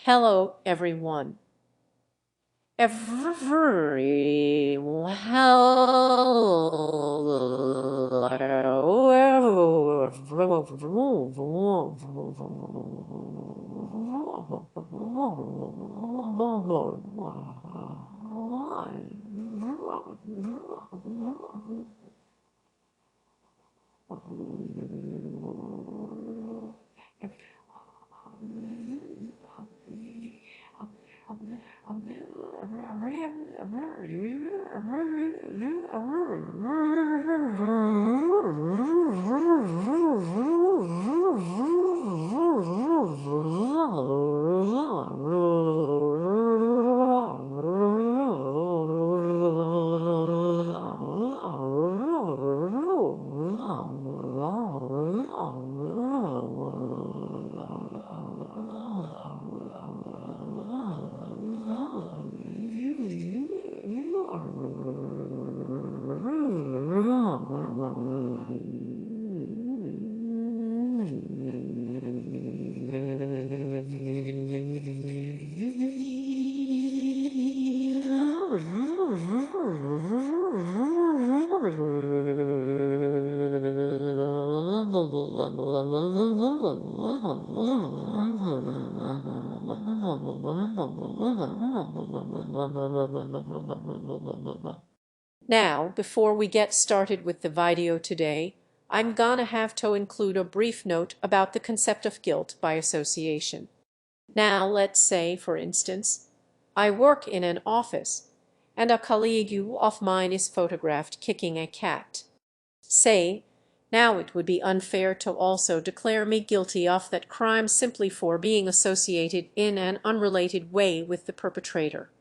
Hello, everyone. Now, before we get started with the video today, I'm gonna have to include a brief note about the concept of guilt by association. Now, let's say, for instance, I work in an office and a colleague of mine is photographed kicking a cat. Say, now it would be unfair to also declare me guilty of that crime simply for being associated in an unrelated way with the perpetrator.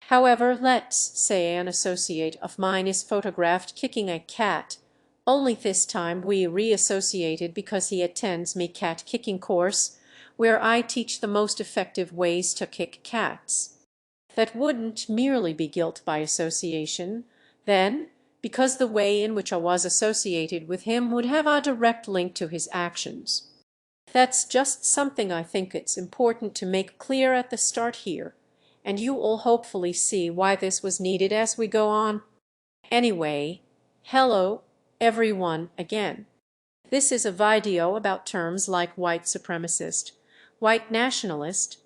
However, let's say an associate of mine is photographed kicking a cat, only this time we reassociated because he attends me cat kicking course, where I teach the most effective ways to kick cats. That wouldn't merely be guilt by association, then, because the way in which I was associated with him would have a direct link to his actions. That's just something I think it's important to make clear at the start here, and you will hopefully see why this was needed as we go on. Anyway, hello everyone again. This is a video about terms like white supremacist, white nationalist,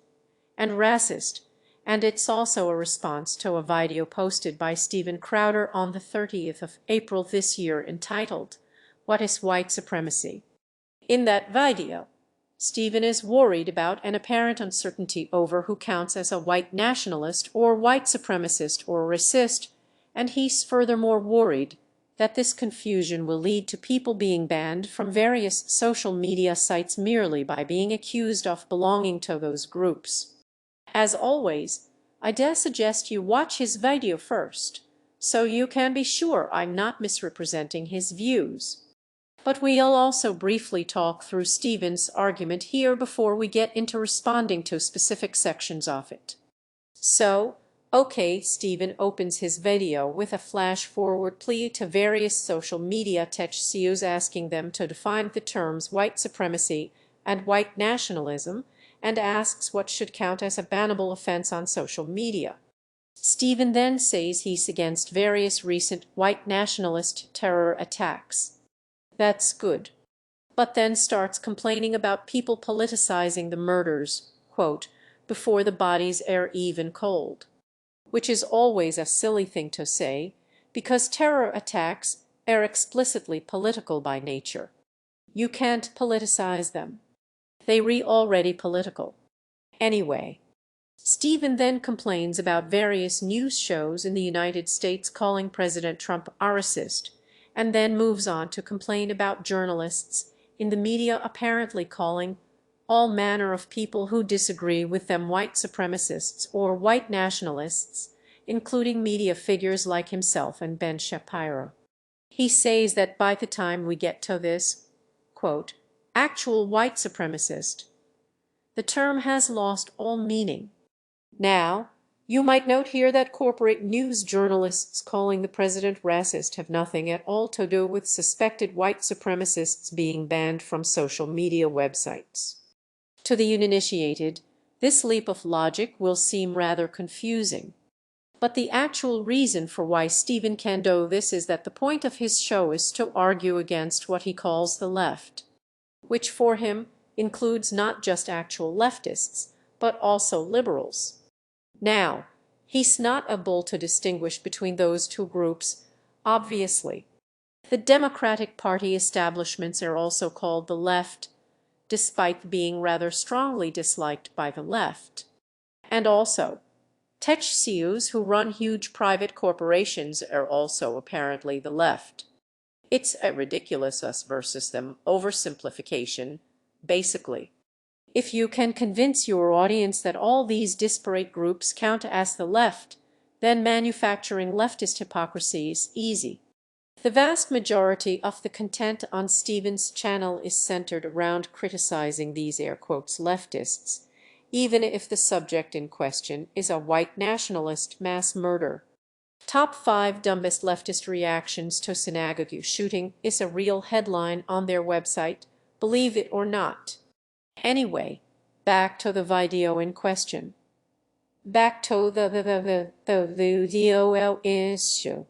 and racist, and it's also a response to a video posted by Stephen Crowder on the 30th of April this year entitled, "What is White Supremacy?" In that video, Stephen is worried about an apparent uncertainty over who counts as a white nationalist or white supremacist or racist, and he's furthermore worried that this confusion will lead to people being banned from various social media sites merely by being accused of belonging to those groups. As always, I dare suggest you watch his video first, so you can be sure I'm not misrepresenting his views. But we'll also briefly talk through Stephen's argument here before we get into responding to specific sections of it. So, okay, Stephen opens his video with a flash-forward plea to various social media tech CEOs asking them to define the terms white supremacy and white nationalism, and asks what should count as a bannable offense on social media. Stephen then says he's against various recent white nationalist terror attacks. That's good. But then starts complaining about people politicizing the murders, quote, before the bodies are even cold. Which is always a silly thing to say, because terror attacks are explicitly political by nature. You can't politicize them. They're already political. Anyway, Stephen then complains about various news shows in the United States calling President Trump a racist, and then moves on to complain about journalists in the media apparently calling all manner of people who disagree with them white supremacists or white nationalists, including media figures like himself and Ben Shapiro. He says that by the time we get to this, quote, actual white supremacist, the term has lost all meaning. Now, you might note here that corporate news journalists calling the president racist have nothing at all to do with suspected white supremacists being banned from social media websites. To the uninitiated, This leap of logic will seem rather confusing. But the actual reason for why Stephen can do this is that the point of his show is to argue against what he calls the left, which for him includes not just actual leftists, but also liberals. Now, he's not able to distinguish between those two groups, obviously. The Democratic Party establishments are also called the left, despite being rather strongly disliked by the left. And also, tech CEOs who run huge private corporations are also apparently the left. It's a ridiculous us versus them oversimplification, basically. If you can convince your audience that all these disparate groups count as the left, then manufacturing leftist hypocrisy is easy. The vast majority of the content on Stephen's channel is centered around criticizing these air quotes leftists, even if the subject in question is a white nationalist mass murder. Top 5 Dumbest Leftist Reactions to Synagogue Shooting is a real headline on their website, believe it or not. Anyway, back to the video in question. Back to the video issue.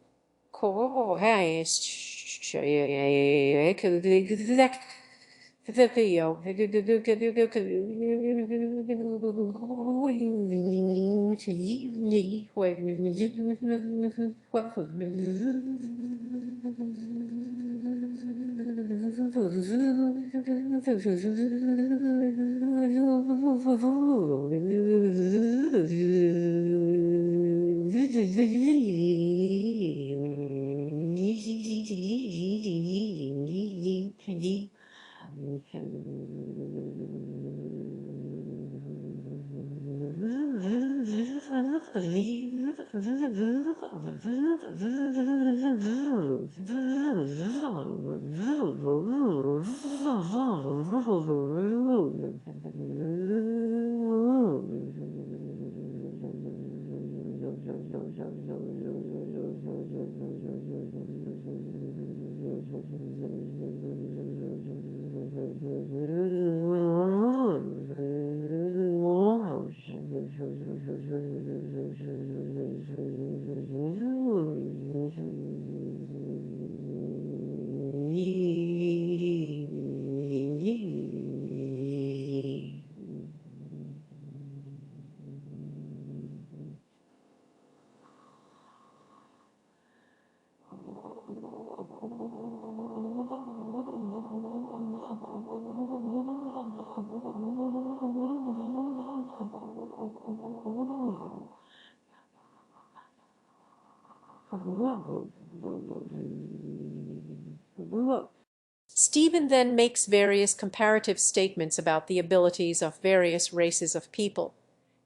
Stephen then makes various comparative statements about the abilities of various races of people,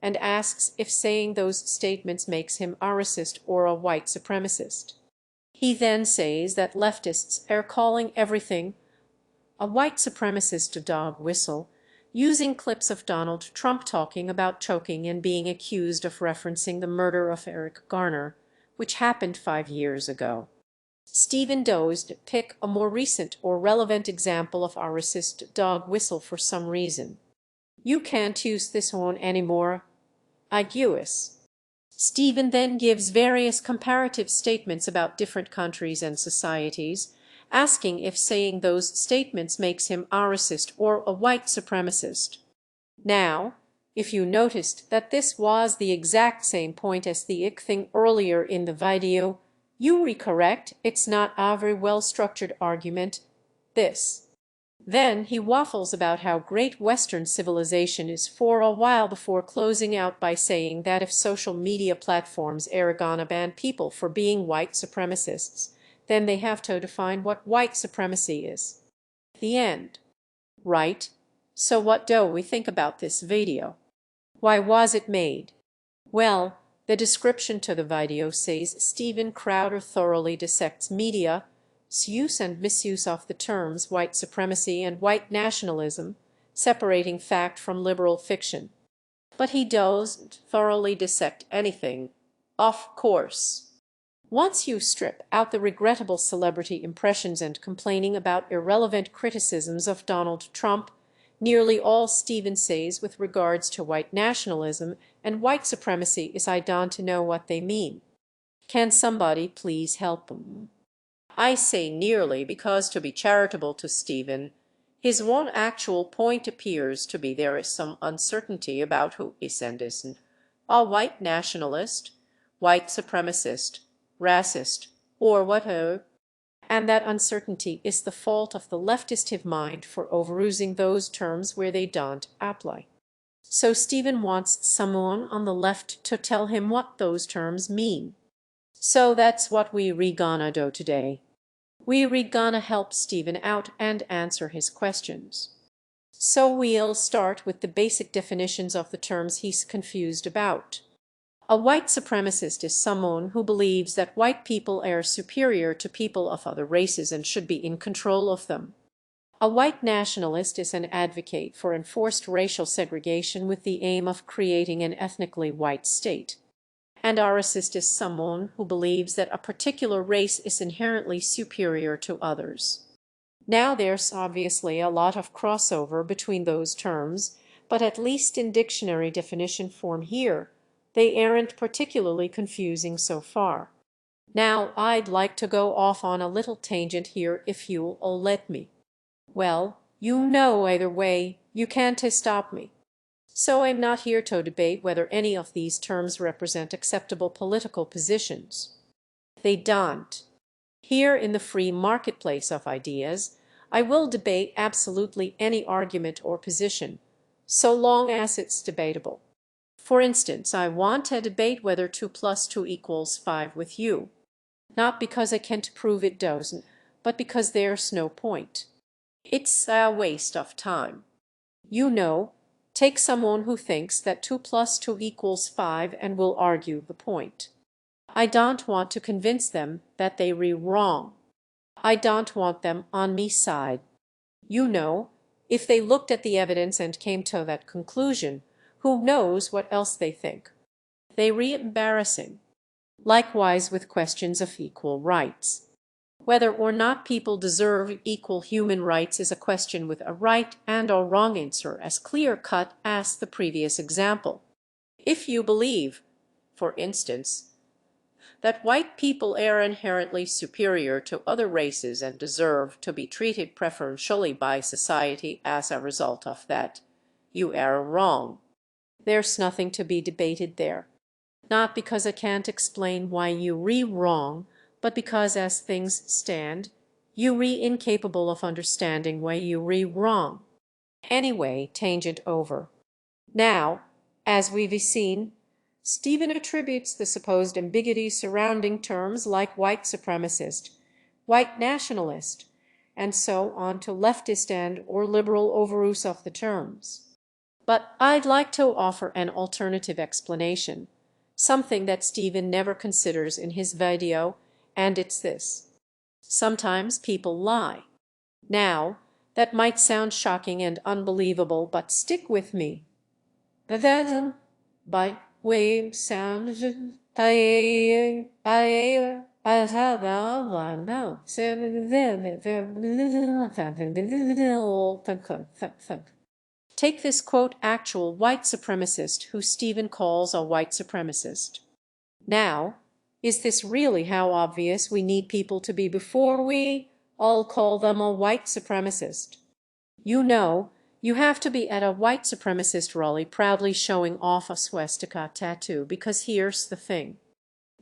and asks if saying those statements makes him a racist or a white supremacist. He then says that leftists are calling everything a white supremacist dog whistle, using clips of Donald Trump talking about choking and being accused of referencing the murder of Eric Garner, which happened 5 years ago. Stephen does pick a more recent or relevant example of a racist dog whistle for some reason. You can't use this one anymore, I guess. Stephen then gives various comparative statements about different countries and societies, asking if saying those statements makes him a racist or a white supremacist. Now, if you noticed that this was the exact same point as the ick thing earlier in the video, you were correct, it's not a very well-structured argument, this. Then he waffles about how great Western civilization is for a while before closing out by saying that if social media platforms are gonna ban people for being white supremacists, then they have to define what white supremacy is. The end. Right? So what do we think about this video? Why was it made? Well, the description to the video says Stephen Crowder thoroughly dissects media's use and misuse of the terms white supremacy and white nationalism, separating fact from liberal fiction. But he doesn't thoroughly dissect anything, of course. Once you strip out the regrettable celebrity impressions and complaining about irrelevant criticisms of Donald Trump, Nearly all Stephen says with regards to white nationalism and white supremacy is I don't know what they mean. Can somebody please help him? I say nearly because, to be charitable to Stephen, his one actual point appears to be there is some uncertainty about who is and isn't a white nationalist, white supremacist, racist, or whatever, and that uncertainty is the fault of the leftist hive mind for overusing those terms where they don't apply. So Stephen wants someone on the left to tell him what those terms mean. So that's what we gonna do today. We gonna help Stephen out and answer his questions. So we'll start with the basic definitions of the terms he's confused about. A white supremacist is someone who believes that white people are superior to people of other races and should be in control of them. A white nationalist is an advocate for enforced racial segregation with the aim of creating an ethnically white state. And a racist is someone who believes that a particular race is inherently superior to others. Now there's obviously a lot of crossover between those terms, but at least in dictionary definition form here, they aren't particularly confusing so far. Now I'd like to go off on a little tangent here if you'll let me. Well, you know either way, you can't stop me. So I'm not here to debate whether any of these terms represent acceptable political positions. They don't. Here in the free marketplace of ideas, I will debate absolutely any argument or position, so long as it's debatable. For instance, I want to debate whether 2 plus 2 equals 5 with you. Not because I can't prove it doesn't, but because there's no point. It's a waste of time. You know, take someone who thinks that 2 plus 2 equals 5 and will argue the point. I don't want to convince them that they're wrong. I don't want them on me side. You know, if they looked at the evidence and came to that conclusion, who knows what else they think? They're embarrassing. Likewise with questions of equal rights. Whether or not people deserve equal human rights is a question with a right and a wrong answer as clear-cut as the previous example. If you believe, for instance, that white people are inherently superior to other races and deserve to be treated preferentially by society as a result of that, you are wrong. There's nothing to be debated there. Not because I can't explain why you're wrong, but because as things stand, you're incapable of understanding why you're wrong. Anyway, tangent over. Now, as we've seen, Stephen attributes the supposed ambiguity surrounding terms like white supremacist, white nationalist, and so on to leftist and or liberal overuse of the terms. But I'd like to offer an alternative explanation, something that Stephen never considers in his video, and it's this. Sometimes people lie. Now, that might sound shocking and unbelievable, but stick with me. Then, by way sound, take this quote actual white supremacist who Stephen calls a white supremacist. Now, is this really how obvious we need people to be before we all call them a white supremacist? You know, you have to be at a white supremacist rally proudly showing off a swastika tattoo, because here's the thing.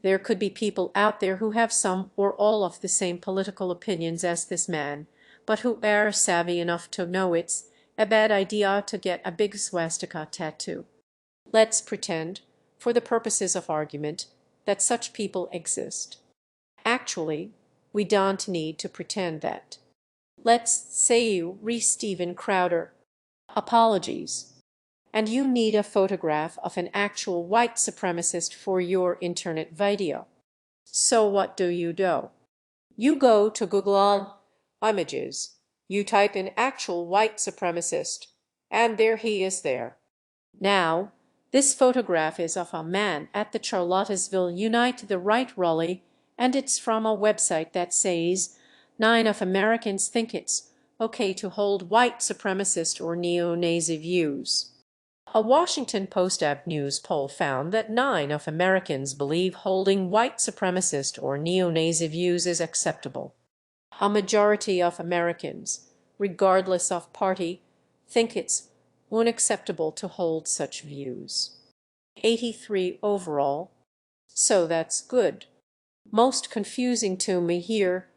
There could be people out there who have some or all of the same political opinions as this man, but who are savvy enough to know it's a bad idea to get a big swastika tattoo. Let's pretend, for the purposes of argument, that such people exist. Actually, we don't need to pretend that. Let's say you Stephen Crowder. Apologies. And you need a photograph of an actual white supremacist for your internet video. So what do? You go to Google Images, you type in actual white supremacist, and there he is there. Now, this photograph is of a man at the Charlottesville Unite the Right rally, and it's from a website that says 9 of Americans think it's okay to hold white supremacist or neo-Nazi views. A Washington Post News poll found that 9 of Americans believe holding white supremacist or neo-Nazi views is acceptable. A majority of Americans, regardless of party, think it's unacceptable to hold such views. 83 overall, so that's good. Most confusing to me here,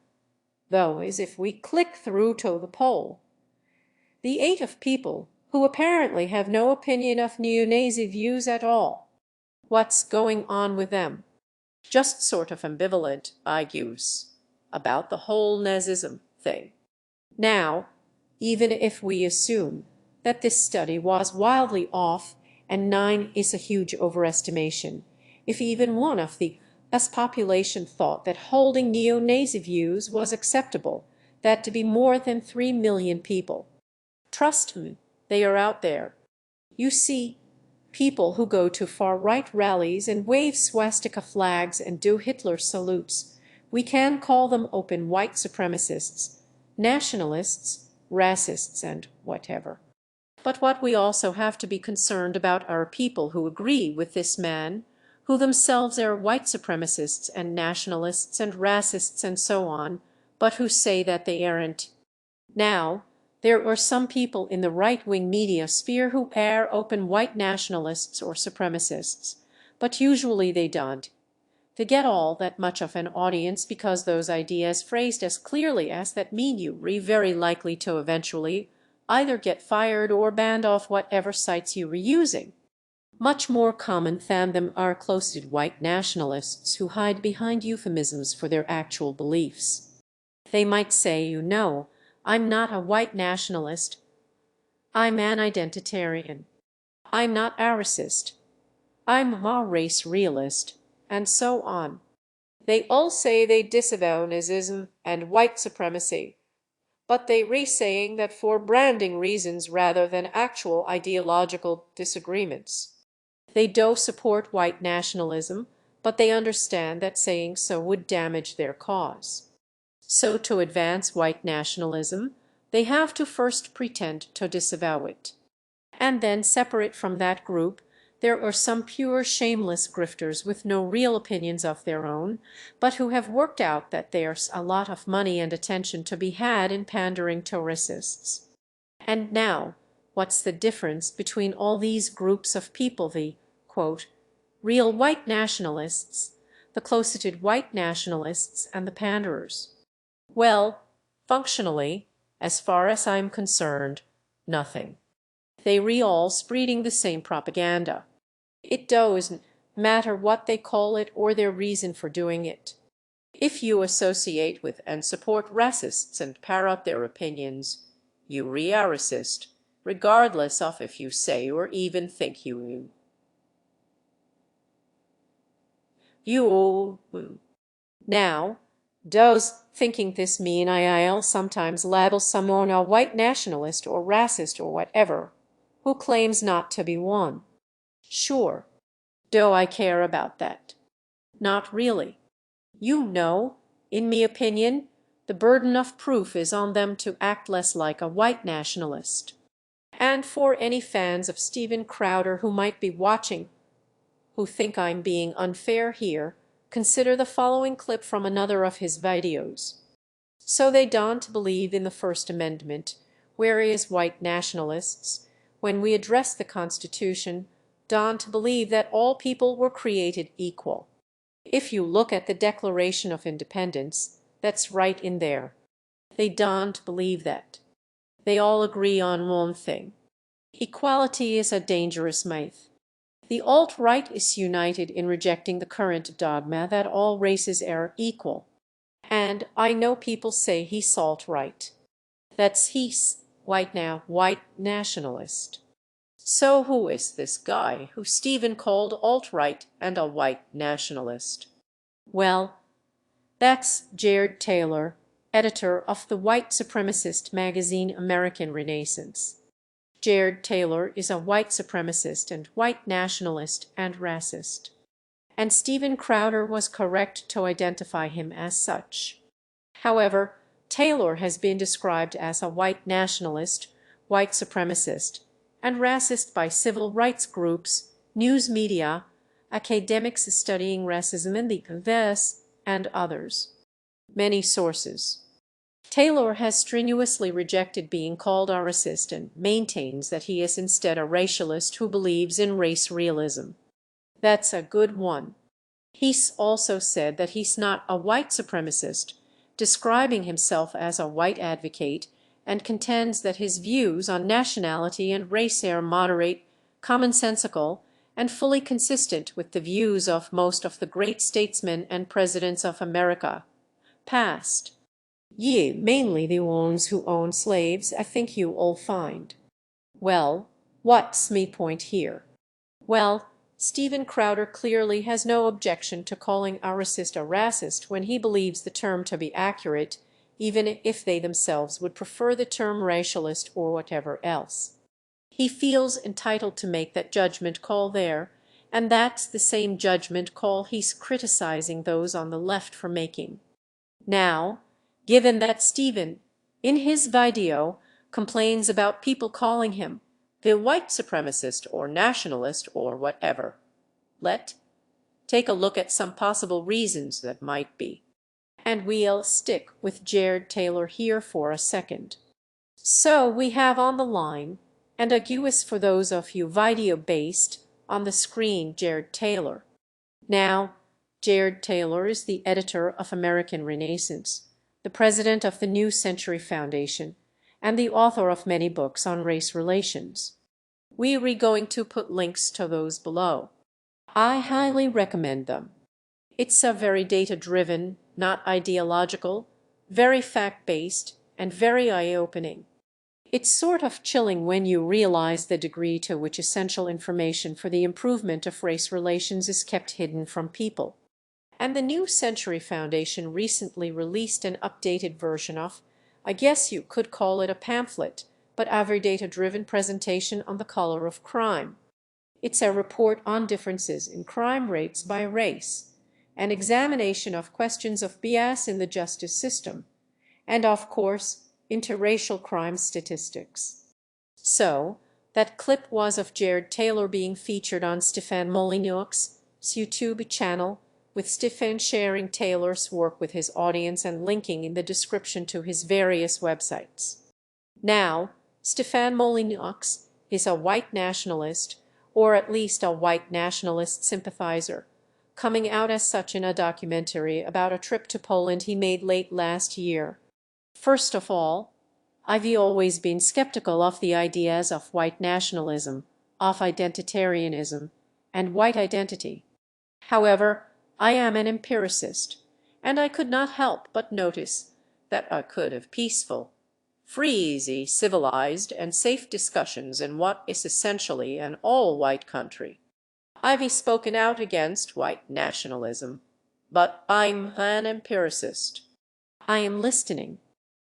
though, is if we click through to the poll. The 8 of people who apparently have no opinion of neo-Nazi views at all. What's going on with them? Just sort of ambivalent, I guess, about the whole Nazism thing. Now, even if we assume that this study was wildly off and 9 is a huge overestimation, if even one of the US population thought that holding neo-Nazi views was acceptable, that to be more than 3 million people. Trust me, they are out there. You see, people who go to far-right rallies and wave swastika flags and do Hitler salutes. We can call them open white supremacists, nationalists, racists, and whatever. But what we also have to be concerned about are people who agree with this man, who themselves are white supremacists and nationalists and racists and so on, but who say that they aren't. Now, there are some people in the right-wing media sphere who are open white nationalists or supremacists, but usually they don't. They get all that much of an audience because those ideas phrased as clearly as that mean you are very likely to eventually either get fired or banned off whatever sites you were using. Much more common than them are closeted white nationalists who hide behind euphemisms for their actual beliefs. They might say, you know, I'm not a white nationalist. I'm an identitarian. I'm not a racist. I'm a race realist, and so on. They all say they disavow Nazism and white supremacy, but they re-saying that for branding reasons rather than actual ideological disagreements. They do support white nationalism, but they understand that saying so would damage their cause. So to advance white nationalism, they have to first pretend to disavow it. And then separate from that group, there are some pure shameless grifters with no real opinions of their own, but who have worked out that there's a lot of money and attention to be had in pandering to racists. And now, what's the difference between all these groups of people, the, quote, real white nationalists, the closeted white nationalists, and the panderers? Well, functionally, as far as I'm concerned, nothing. They all spreading the same propaganda. It doesn't matter what they call it or their reason for doing it. If you associate with and support racists and parrot their opinions, you are a racist, regardless of if you say or even think you. Now, does thinking this mean I'll sometimes label someone a white nationalist or racist or whatever, who claims not to be one? Sure. Do I care about that? Not really. You know, in my opinion, the burden of proof is on them to act less like a white nationalist. And for any fans of Steven Crowder who might be watching, who think I'm being unfair here, consider the following clip from another of his videos. So they don't believe in the First Amendment, whereas white nationalists, when we address the Constitution, don't believe that all people were created equal. If you look at the Declaration of Independence, that's right in there. They don't believe that. They all agree on one thing. Equality is a dangerous myth. The alt-right is united in rejecting the current dogma that all races are equal. And I know people say he's alt-right. That's he's white nationalist. So who is this guy who Stephen called alt-right and a white nationalist? Well, that's Jared Taylor, editor of the white supremacist magazine American Renaissance. Jared Taylor is a white supremacist and white nationalist and racist. And Steven Crowder was correct to identify him as such. However, Taylor has been described as a white nationalist, white supremacist, and racist by civil rights groups, news media, academics studying racism in the US, and others. Many sources. Taylor has strenuously rejected being called a racist and maintains that he is instead a racialist who believes in race realism. That's a good one. He's also said that he's not a white supremacist, describing himself as a white advocate, and contends that his views on nationality and race are moderate, commonsensical, and fully consistent with the views of most of the great statesmen and presidents of America, past. Ye, mainly the ones who own slaves, I think you all find. Well, what's me point here? Well, Stephen Crowder clearly has no objection to calling a racist a racist when he believes the term to be accurate, even if they themselves would prefer the term racialist or whatever else. He feels entitled to make that judgment call there, and that's the same judgment call he's criticizing those on the left for making. Now, given that Stephen, in his video, complains about people calling him the white supremacist or nationalist or whatever, let's take a look at some possible reasons that might be. And we'll stick with Jared Taylor here for a second. So we have on the line, and aguous for those of you video-based, on the screen Jared Taylor. Now, Jared Taylor is the editor of American Renaissance, the president of the New Century Foundation, and the author of many books on race relations. We're going to put links to those below. I highly recommend them. It's a very data-driven, not ideological, very fact-based, and very eye-opening. It's sort of chilling when you realize the degree to which essential information for the improvement of race relations is kept hidden from people. And the New Century Foundation recently released an updated version of, I guess you could call it a pamphlet, but a very data-driven presentation on the color of crime. It's a report on differences in crime rates by race, an examination of questions of bias in the justice system, and of course, interracial crime statistics. So, that clip was of Jared Taylor being featured on Stefan Molyneux's YouTube channel, with Stefan sharing Taylor's work with his audience and linking in the description to his various websites. Now, Stefan Molyneux is a white nationalist, or at least a white nationalist sympathizer, coming out as such in a documentary about a trip to Poland he made late last year. First of all, I've always been skeptical of the ideas of white nationalism, of identitarianism, and white identity. However, I am an empiricist, and I could not help but notice that I could have peaceful, free, easy, civilized, and safe discussions in what is essentially an all-white country. I've spoken out against white nationalism, but I'm an empiricist. I am listening.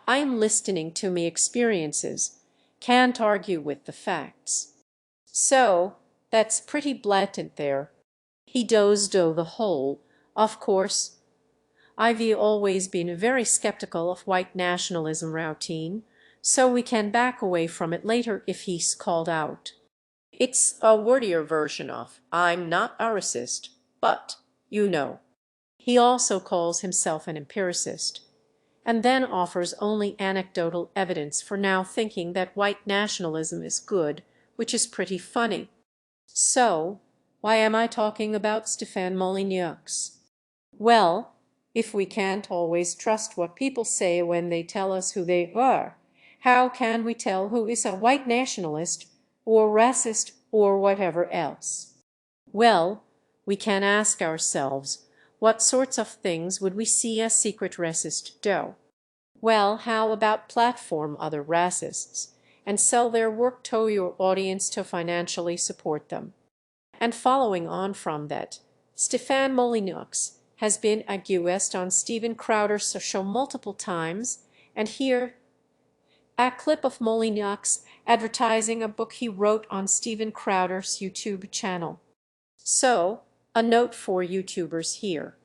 I am listening to me experiences, can't argue with the facts. So, that's pretty blatant there. He does do the whole. Of course, I've always been very skeptical of white nationalism routine, so we can back away from it later if he's called out. It's a wordier version of I'm not a racist, but, you know. He also calls himself an empiricist, and then offers only anecdotal evidence for now thinking that white nationalism is good, which is pretty funny. So, why am I talking about Stefan Molyneux? Well, if we can't always trust what people say when they tell us who they are, how can we tell who is a white nationalist or racist or whatever else? Well, we can ask ourselves, what sorts of things would we see a secret racist do? Well, how about platform other racists and sell their work to your audience to financially support them? And following on from that, Stefan Molyneux has been a guest on Stephen Crowder's show multiple times, and here a clip of Molyneux advertising a book he wrote on Stephen Crowder's YouTube channel. So, a note for YouTubers here.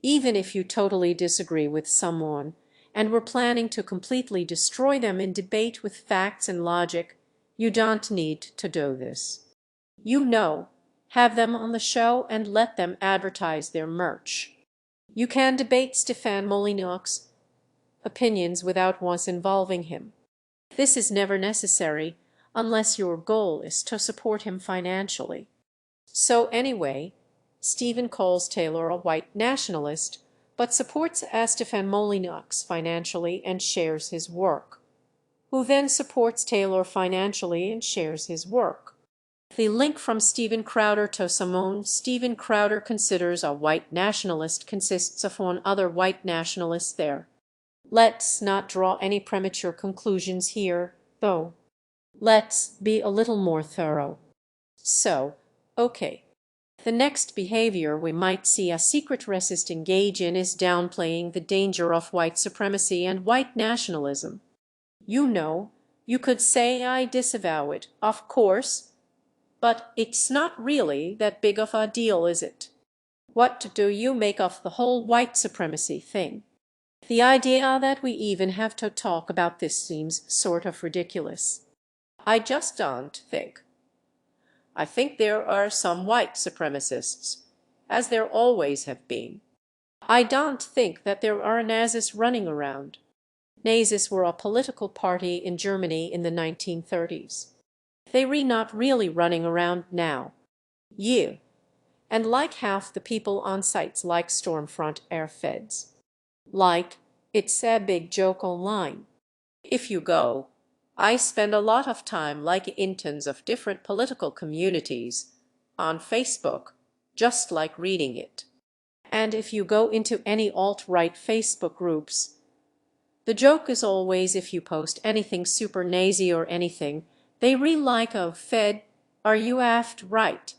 Even if you totally disagree with someone, and were planning to completely destroy them in debate with facts and logic, you don't need to do this. You know, have them on the show and let them advertise their merch. You can debate Stéphane Molyneux's opinions without once involving him. This is never necessary unless your goal is to support him financially. So anyway, Stephen calls Taylor a white nationalist, but supports Stéphane Molyneux financially and shares his work, who then supports Taylor financially and shares his work. The link from Steven Crowder to someone Steven Crowder considers a white nationalist consists of one other white nationalist there. Let's not draw any premature conclusions here, though. Let's be a little more thorough. So, okay. The next behavior we might see a secret racist engage in is downplaying the danger of white supremacy and white nationalism. You know, you could say I disavow it, of course, but it's not really that big of a deal, is it? What do you make of the whole white supremacy thing? The idea that we even have to talk about this seems sort of ridiculous. I just don't think. I think there are some white supremacists, as there always have been. I don't think that there are Nazis running around. Nazis were a political party in Germany in the 1930s. They're not really running around now. Yeah. And like half the people on sites like Stormfront Airfeds. Like, it's a big joke online. If you go, I spend a lot of time like interns of different political communities on Facebook, just like reading it. And if you go into any alt-right Facebook groups, the joke is always if you post anything super Nazi or anything, they re-like a Fed, are you aft right?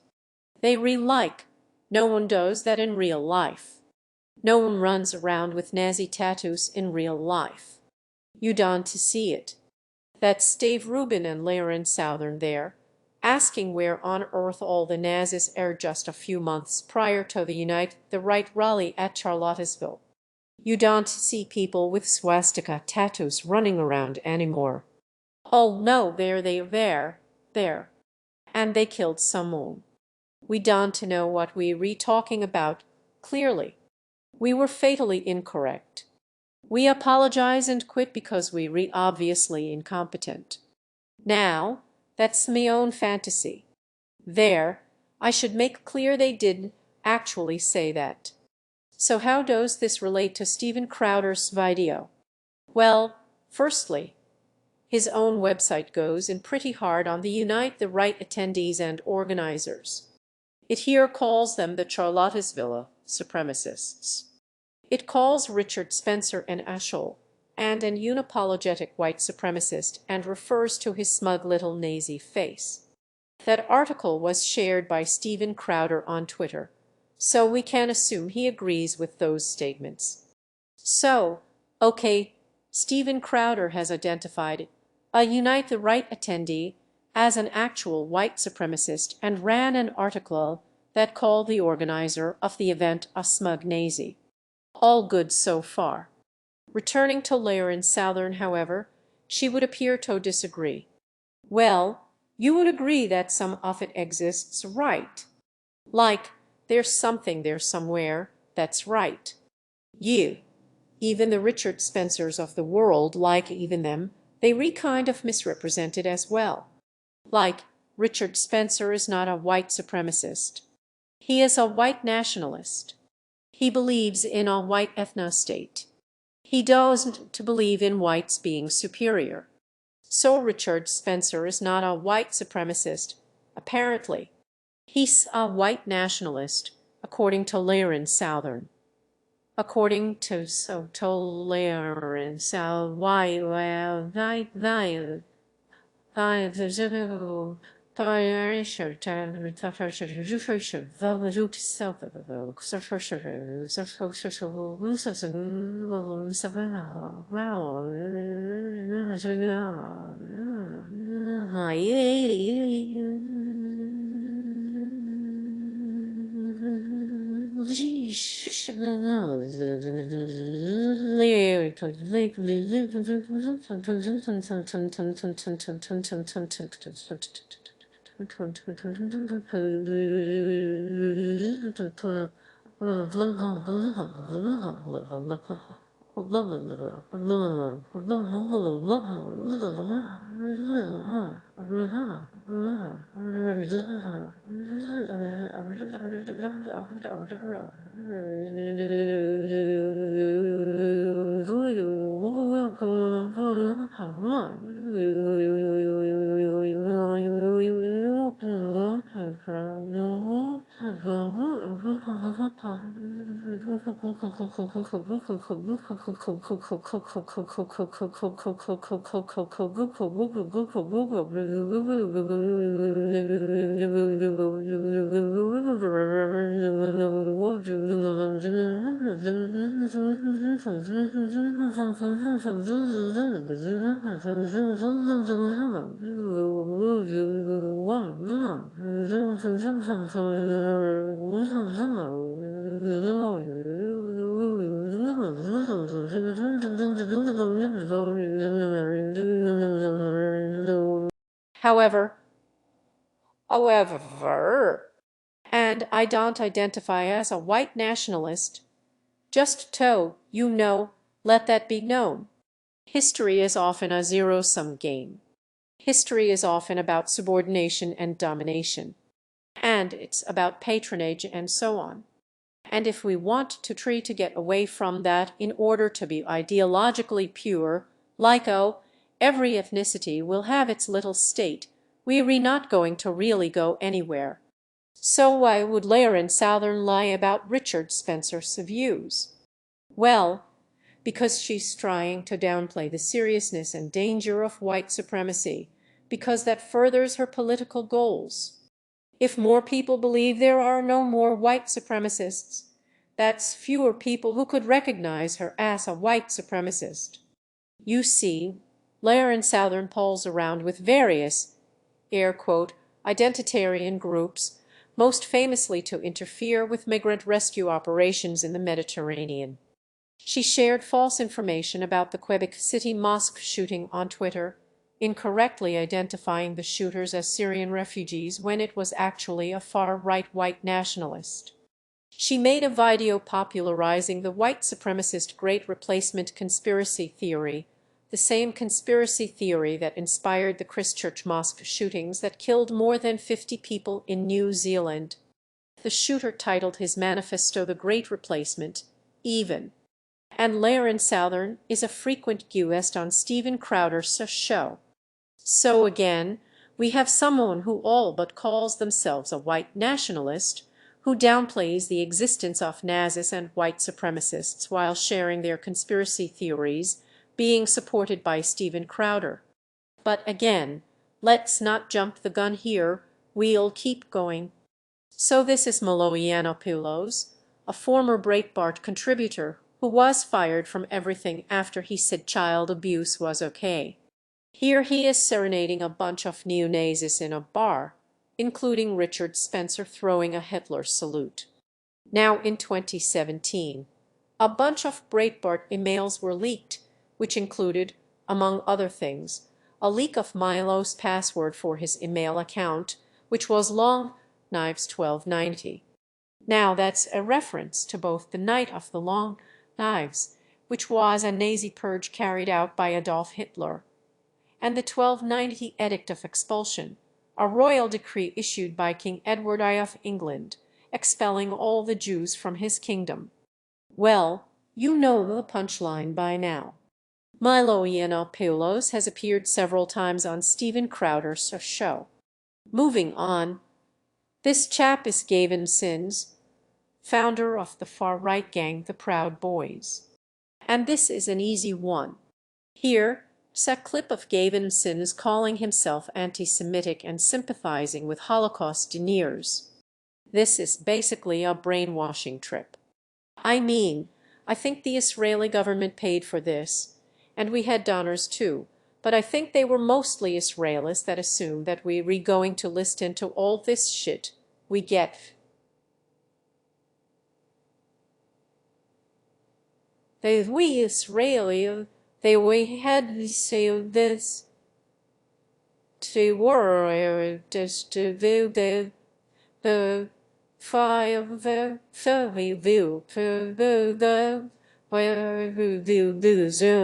They re-like. No one does that in real life. No one runs around with Nazi tattoos in real life. You don't see it. That's Dave Rubin and Laren Southern there, asking where on earth all the Nazis are just a few months prior to the Unite the Right rally at Charlottesville. You don't see people with swastika tattoos running around anymore. Oh no, there. And they killed someone. We don't know what we're talking about, clearly. We were fatally incorrect. We apologize and quit because we're obviously incompetent. Now, that's my own fantasy. There, I should make clear they didn't actually say that. So how does this relate to Steven Crowder's video? Well, firstly, his own website goes in pretty hard on the Unite the Right attendees and organizers. It here calls them the Charlottesville supremacists. It calls Richard Spencer an ashole and an unapologetic white supremacist and refers to his smug little Nazi face. That article was shared by Steven Crowder on Twitter, so we can assume he agrees with those statements. So, okay, Steven Crowder has identified a Unite the Right attendee as an actual white supremacist and ran an article that called the organizer of the event a smug Nazi. All good so far. Returning to Laren Southern, however, she would appear to disagree. Well, you would agree that some of it exists, right? Like, there's something there somewhere that's right. You, even the Richard Spencers of the world, like even them, they kind of misrepresent it as well. Like, Richard Spencer is not a white supremacist. He is a white nationalist. He believes in a white ethno-state. He doesn't believe in whites being superior. So Richard Spencer is not a white supremacist, apparently. He's a white nationalist, according to Laren Southern. According to Laren Southern, However, however, and I don't identify as a white nationalist, just let that be known. History is often a zero-sum game. History is often about subordination and domination, and it's about patronage and so on. And if we want to try to get away from that in order to be ideologically pure, like every ethnicity will have its little state, we're not going to really go anywhere. So why would Lair and Southern lie about Richard Spencer's views? Well, because she's trying to downplay the seriousness and danger of white supremacy, because that furthers her political goals. If more people believe there are no more white supremacists, that's fewer people who could recognize her as a white supremacist. You see, Lair and Southern polls around with various, air quote, identitarian groups, most famously to interfere with migrant rescue operations in the Mediterranean. She shared false information about the Quebec City mosque shooting on Twitter, incorrectly identifying the shooters as Syrian refugees when it was actually a far-right white nationalist. She made a video popularizing the white supremacist Great Replacement conspiracy theory, the same conspiracy theory that inspired the Christchurch mosque shootings that killed more than 50 people in New Zealand. The shooter titled his manifesto The Great Replacement, even. And Lair and Southern is a frequent guest on Steven Crowder's show. So again, we have someone who all but calls themselves a white nationalist, who downplays the existence of Nazis and white supremacists while sharing their conspiracy theories, being supported by Steven Crowder. But again, let's not jump the gun here, we'll keep going. So this is Yiannopoulos, a former Breitbart contributor who was fired from everything after he said child abuse was okay. Here he is serenading a bunch of neo-Nazis in a bar, including Richard Spencer throwing a Hitler salute. Now in 2017, a bunch of Breitbart emails were leaked, which included, among other things, a leak of Milo's password for his email account, which was long knives 1290. Now that's a reference to both the Night of the Long Knives, which was a Nazi purge carried out by Adolf Hitler, and the 1290 Edict of Expulsion, a royal decree issued by King Edward I of England, expelling all the Jews from his kingdom. Well, you know the punchline by now. Yiannopoulos has appeared several times on Steven Crowder's show. Moving on, this chap is Gavin Sins, founder of the far-right gang the Proud Boys. And this is an easy one. Here's a clip of Gavin Sins calling himself anti-Semitic and sympathizing with Holocaust deniers. This is basically a brainwashing trip. I mean, I think the Israeli government paid for this, and we had donors too, but I think they were mostly Israelis that assumed that we're going to listen to all this shit we get. we Israeli, we had to say this to war just to view the five the view to the where the zoo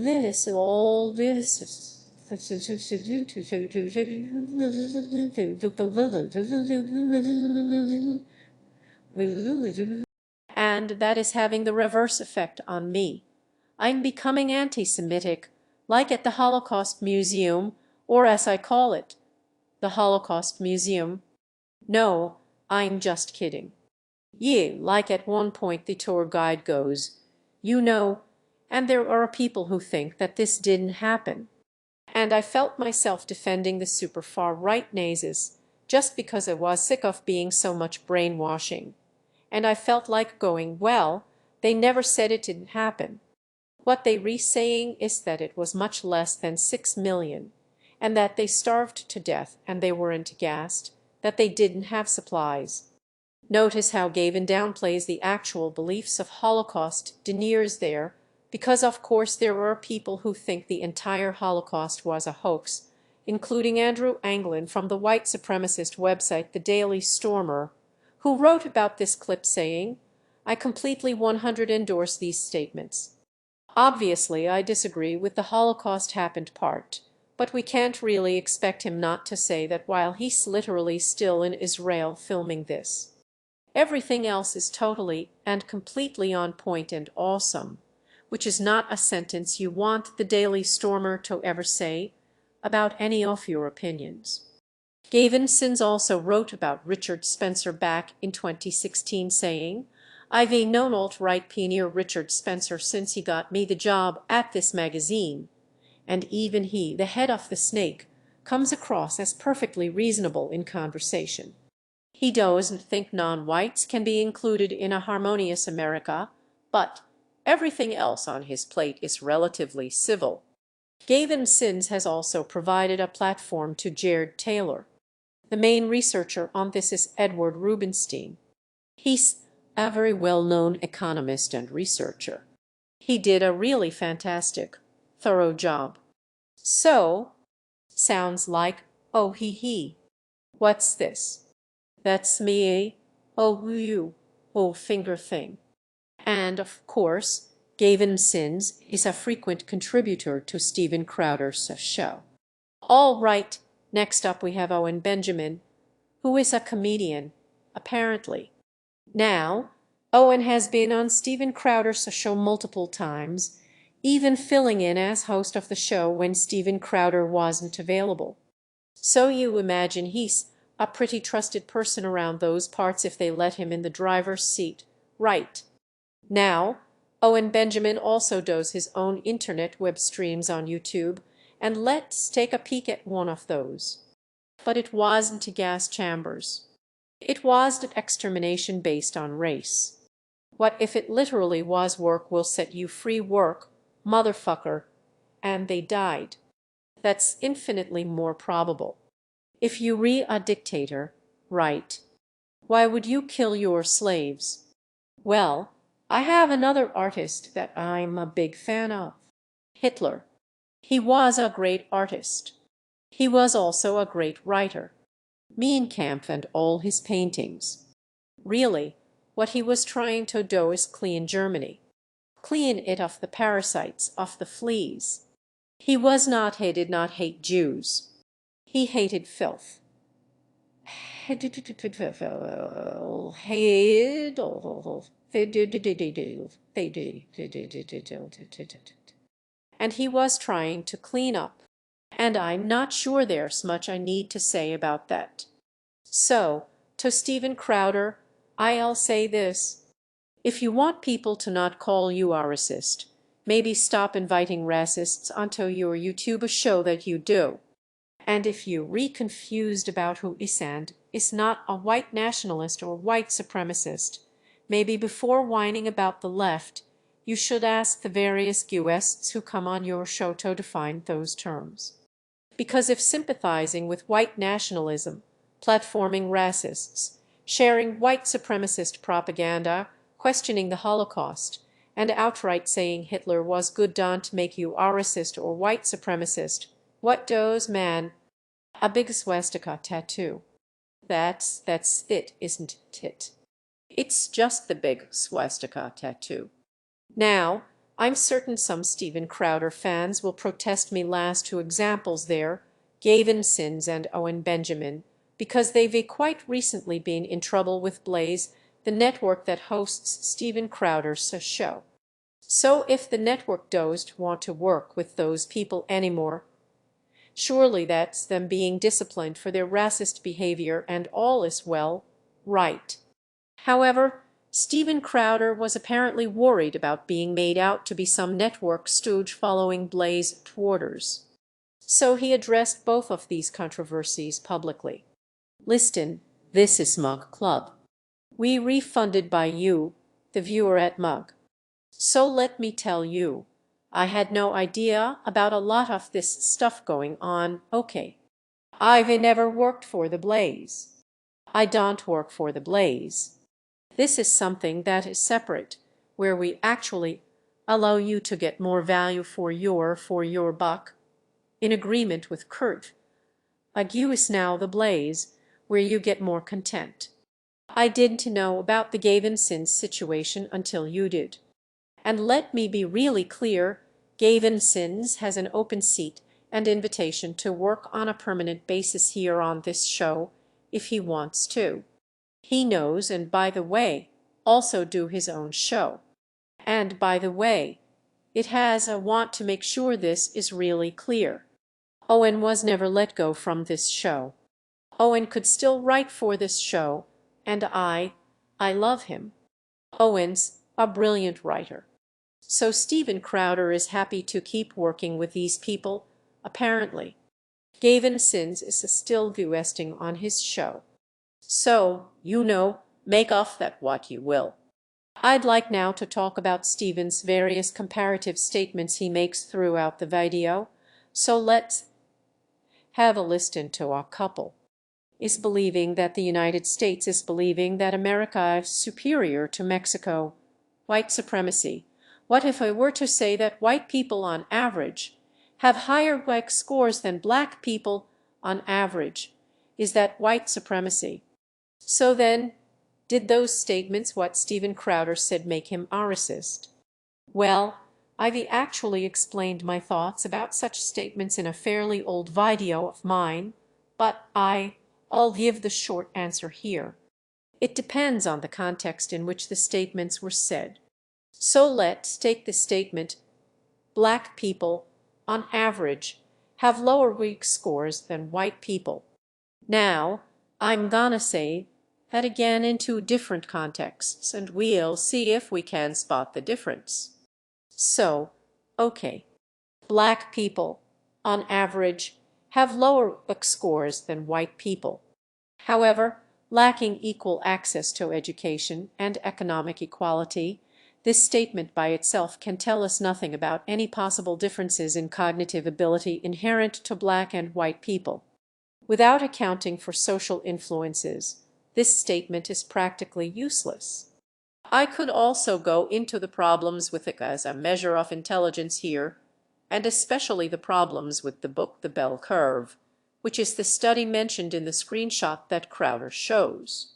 this all this and that is having the reverse effect on me. I'm becoming anti-Semitic, like at the Holocaust Museum, or as I call it, the Holocaust Museum. No, I'm just kidding. Yeah, like at one point the tour guide goes, you know, and there are people who think that this didn't happen. And I felt myself defending the super far right Nazis just because I was sick of being so much brainwashing. And I felt like going, well, they never said it didn't happen. What they re-saying is that it was much less than 6 million, and that they starved to death and they weren't gassed, that they didn't have supplies. Notice how Gavin downplays the actual beliefs of Holocaust deniers there, because of course there are people who think the entire Holocaust was a hoax, including Andrew Anglin from the white supremacist website The Daily Stormer, who wrote about this clip saying, "I completely 100 endorse these statements. Obviously, I disagree with the Holocaust happened part, but we can't really expect him not to say that while he's literally still in Israel filming this. Everything else is totally and completely on point and awesome," which is not a sentence you want the Daily Stormer to ever say about any of your opinions. Gavin Sins also wrote about Richard Spencer back in 2016 saying, "I've known alt-right pioneer Richard Spencer since he got me the job at this magazine, and even he, the head of the snake, comes across as perfectly reasonable in conversation. He doesn't think non-whites can be included in a harmonious America, but everything else on his plate is relatively civil." Gavin Sins has also provided a platform to Jared Taylor. The main researcher on this is Edward Rubenstein. He's a very well-known economist and researcher. He did a really fantastic, thorough job. So, sounds like, oh he. What's this? That's me, oh you, oh finger thing. And of course, Gavin Sins is a frequent contributor to Steven Crowder's show. All right, next up we have Owen Benjamin, who is a comedian, apparently. Now, Owen has been on Steven Crowder's show multiple times, even filling in as host of the show when Steven Crowder wasn't available. So you imagine he's a pretty trusted person around those parts if they let him in the driver's seat, right? Now, Owen Benjamin also does his own internet web streams on YouTube, and let's take a peek at one of those. But it wasn't gas chambers. It was an extermination based on race. What if it literally was work will set you free work, motherfucker, and they died? That's infinitely more probable. If you re a dictator, right? Why would you kill your slaves? Well, I have another artist that I'm a big fan of. Hitler. He was a great artist. He was also a great writer. Mein Kampf and all his paintings. Really, what he was trying to do is clean Germany. Clean it of the parasites, of the fleas. He did not hate Jews. He hated filth. And he was trying to clean up. And I'm not sure there's much I need to say about that. So, to Stephen Crowder, I'll say this. If you want people to not call you a racist, maybe stop inviting racists onto your YouTube show that you do. And if you re-confused about who is and is not a white nationalist or white supremacist, maybe before whining about the left, you should ask the various guests who come on your show to define those terms. Because if sympathizing with white nationalism, platforming racists, sharing white supremacist propaganda, questioning the Holocaust, and outright saying Hitler was good don't make you a racist or white supremacist, what does man? A big swastika tattoo. That's it, isn't it? It's just the big swastika tattoo. Now, I'm certain some Stephen Crowder fans will protest me last two examples there, Gavin Sins and Owen Benjamin, because they've quite recently been in trouble with Blaze, the network that hosts Stephen Crowder's show. So if the network doesn't want to work with those people anymore, surely that's them being disciplined for their racist behavior and all is well, right. However, Stephen Crowder was apparently worried about being made out to be some network stooge following Blaze orders. So he addressed both of these controversies publicly. Listen, this is Mug Club. We refunded by you, the viewer at Mug. So let me tell you, I had no idea about a lot of this stuff going on, okay. I've never worked for the Blaze. I don't work for the Blaze. This is something that is separate, where we actually allow you to get more value for your buck. In agreement with Kurt, Ague is now the Blaze, where you get more content. I didn't know about the Gavin Sins situation until you did. And let me be really clear, Gavin Sins has an open seat and invitation to work on a permanent basis here on this show, if he wants to. He knows, and by the way, also do his own show. And by the way, it has a want to make sure this is really clear. Owen was never let go from this show. Owen could still write for this show, and I love him. Owen's a brilliant writer. So Stephen Crowder is happy to keep working with these people, apparently. Gavin Sins is still guesting on his show. So, make of that what you will. I'd like now to talk about Stephen's various comparative statements he makes throughout the video, so let's have a listen to a couple. Is believing that the United States is believing that America is superior to Mexico. White supremacy. What if I were to say that white people on average have higher WEC scores than black people on average? Is that white supremacy? So then, did those statements what Stephen Crowder said make him a racist? Well, I've actually explained my thoughts about such statements in a fairly old video of mine, but I'll give the short answer here. It depends on the context in which the statements were said. So let's take the statement, black people, on average, have lower weak scores than white people. Now, I'm gonna say that again in two different contexts, and we'll see if we can spot the difference. So, okay, black people, on average, have lower scores than white people. However, lacking equal access to education and economic equality, this statement by itself can tell us nothing about any possible differences in cognitive ability inherent to black and white people. Without accounting for social influences, this statement is practically useless. I could also go into the problems with it as a measure of intelligence here, and especially the problems with the book The Bell Curve, which is the study mentioned in the screenshot that Crowder shows.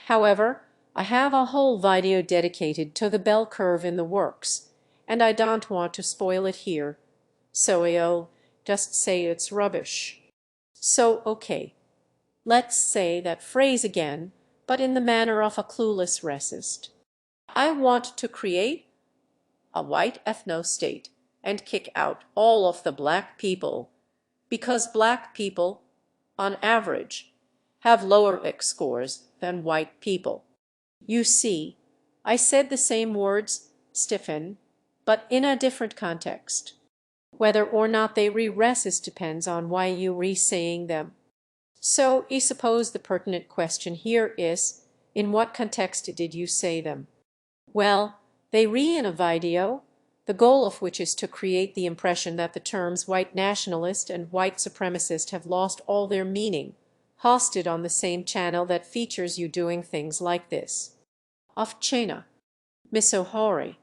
However, I have a whole video dedicated to the bell curve in the works, and I don't want to spoil it here, so I'll just say it's rubbish. So, okay, let's say that phrase again, but in the manner of a clueless racist. I want to create a white ethno-state and kick out all of the black people, because black people, on average, have lower X scores than white people. You see, I said the same words, Stephen, but in a different context. Whether or not they re-racist depends on why you re-saying them. So I suppose the pertinent question here is, in what context did you say them? Well, they re in a video, the goal of which is to create the impression that the terms white nationalist and white supremacist have lost all their meaning, hosted on the same channel that features you doing things like this. Of China. Misohori.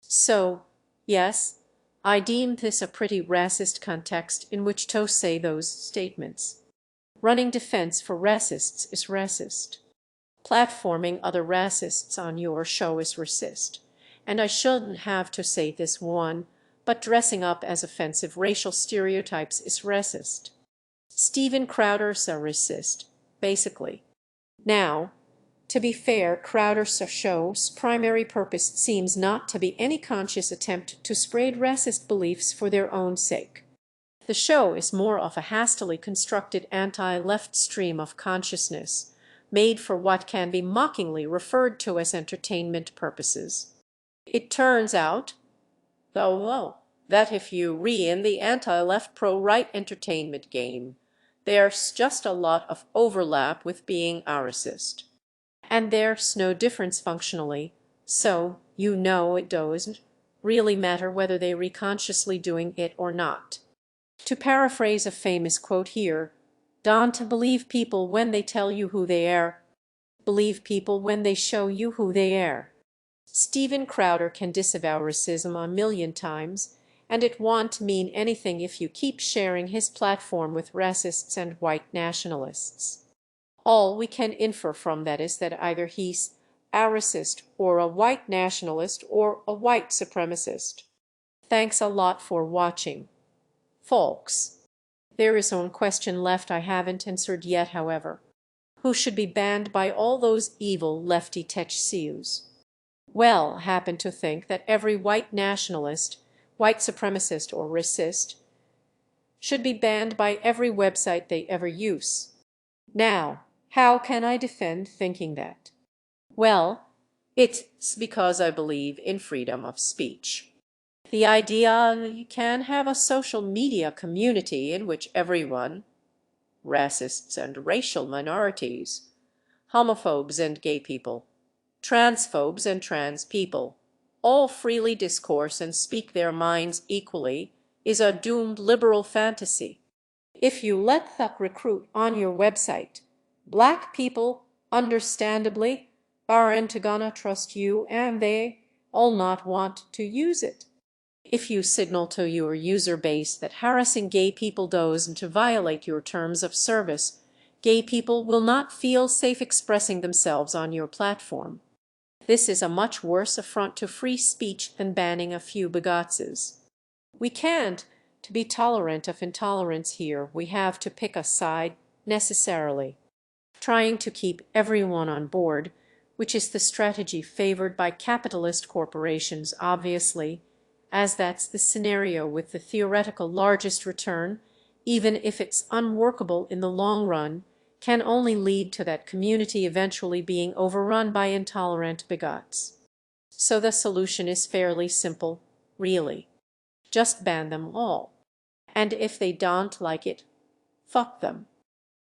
So, yes, I deem this a pretty racist context in which to say those statements. Running defense for racists is racist. Platforming other racists on your show is racist. And I shouldn't have to say this one, but dressing up as offensive racial stereotypes is racist. Steven Crowder's a racist, basically. Now, to be fair, Crowder's show's primary purpose seems not to be any conscious attempt to spread racist beliefs for their own sake. The show is more of a hastily constructed anti-left stream of consciousness, made for what can be mockingly referred to as entertainment purposes. It turns out, though, that if you re-in the anti-left pro-right entertainment game, there's just a lot of overlap with being a racist. And there's no difference functionally, so you know it doesn't really matter whether they re-consciously doing it or not. To paraphrase a famous quote here, don't believe people when they tell you who they are. Believe people when they show you who they are. Steven Crowder can disavow racism a million times, and it won't mean anything if you keep sharing his platform with racists and white nationalists. All we can infer from that is that either he's a racist or a white nationalist or a white supremacist. Thanks a lot for watching, folks. There is one question left I haven't answered yet, however. Who should be banned by all those evil lefty tech CEOs? Well, happen to think that every white nationalist, white supremacist or racist should be banned by every website they ever use. Now, how can I defend thinking that? Well, it's because I believe in freedom of speech. The idea you can have a social media community in which everyone, racists and racial minorities, homophobes and gay people, transphobes and trans people, all freely discourse and speak their minds equally, is a doomed liberal fantasy. If you let the recruit on your website, black people, understandably, aren't gonna trust you and they all not want to use it. If you signal to your user base that harassing gay people doesn't violate your terms of service, gay people will not feel safe expressing themselves on your platform. This is a much worse affront to free speech than banning a few bigots. We can't, to be tolerant of intolerance here, we have to pick a side, necessarily. Trying to keep everyone on board, which is the strategy favored by capitalist corporations, obviously, as that's the scenario with the theoretical largest return, even if it's unworkable in the long run, can only lead to that community eventually being overrun by intolerant bigots. So the solution is fairly simple, really. Just ban them all. And if they don't like it, fuck them.